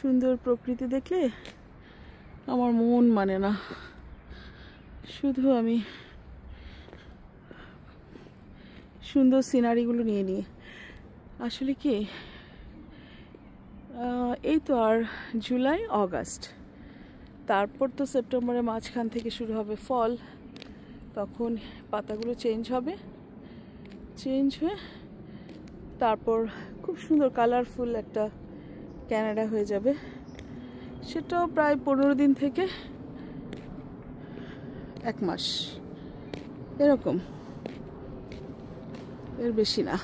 সুন্দর প্রকৃতি দেখলে আমার মন মানে না, শুধু আমি সুন্দর সিনারিগুলো নিয়ে নিয়ে আসলে কি এই তো আর জুলাই আগস্ট, তারপর তো সেপ্টেম্বরের মাঝখান থেকে শুরু হবে ফল, তখন পাতাগুলো চেঞ্জ হবে, চেঞ্জ হয়ে তারপর খুব সুন্দর কালারফুল একটা ক্যানাডা হয়ে যাবে। সেটাও প্রায় 15 দিন থেকে 1 মাস এরকম, এর বেশি না।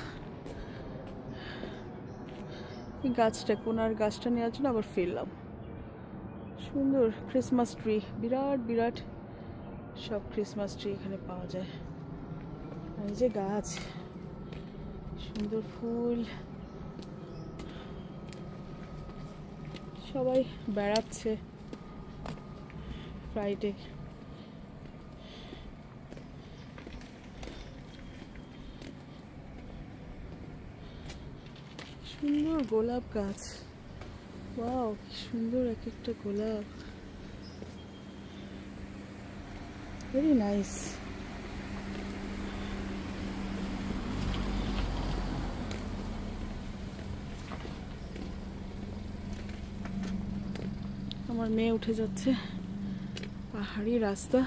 এই গাছটা কোনার গাছটা নেওয়ার জন্য আবার ফিরলাম। সুন্দর ক্রিসমাস ট্রি, বিরাট বিরাট সব ক্রিসমাস ট্রি এখানে পাওয়া যায়। এই যে গাছ, সুন্দর ফুল, সবাই বেড়াচ্ছে ফ্রাইডে। সুন্দর গোলাপ গাছ, ওয়াও কি সুন্দর এক একটা গোলাপ, ভেরি নাইস। আমার মেয়ে উঠে যাচ্ছে, পাহাড়ি রাস্তা,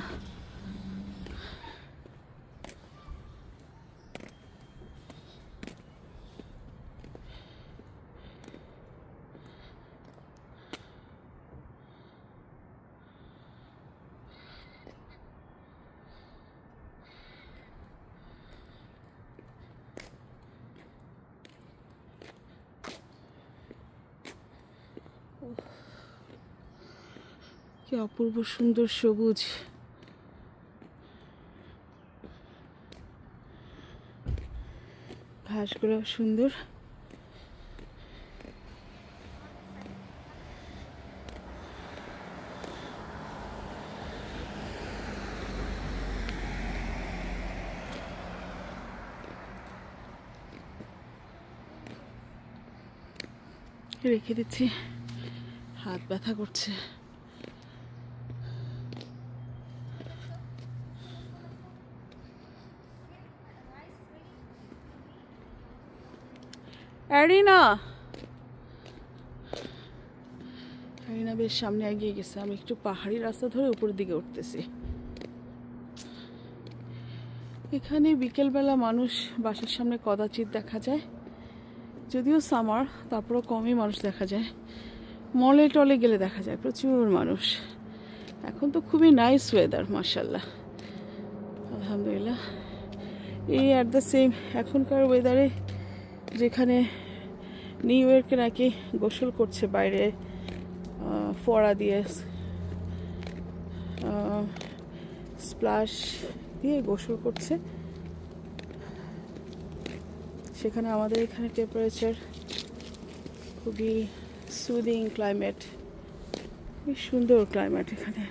কি অপূর্ব সুন্দর সবুজ, ঘাসগুলো সুন্দর। রেখে দিচ্ছি, হাত ব্যথা করছে। অ্যারিনা বেশ সামনে এগিয়ে গেছে, আমি একটু পাহাড়ি রাস্তা ধরে উপরের দিকে উঠতেছি। এখানে বিকেলবেলা মানুষ বাসার সামনে কদাচিৎ দেখা যায়, যদিও সামার, তারপরও কমই মানুষ দেখা যায়। মলে টলে গেলে দেখা যায় প্রচুর মানুষ। এখন তো খুবই নাইস ওয়েদার, মাশাআল্লাহ, আলহামদুলিল্লাহ। এই অ্যাট দ্য সেম এখনকার ওয়েদারে যেখানে নিউ ইয়র্কে নাকি গোসল করছে বাইরে ফোয়ারা দিয়ে, স্প্লাশ দিয়ে গোসল করছে, সেখানে আমাদের এখানে টেম্পারেচার খুবই সুদিং ক্লাইমেট, খুবই সুন্দর ক্লাইমেট। এখানে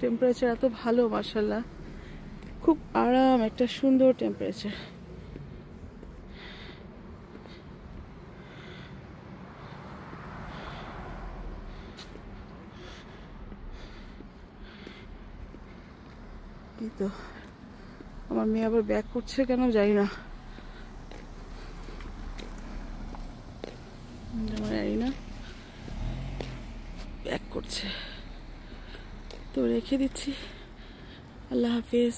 টেম্পারেচার এত ভালো, মাশাআল্লাহ, খুব আরাম একটা সুন্দর টেম্পারেচার। এই তো আমার মেয়ে আবার ব্যাক করছে কেন জানি না, ব্যাক করছে, তো রেখে দিচ্ছি। আল্লাহ হাফিজ।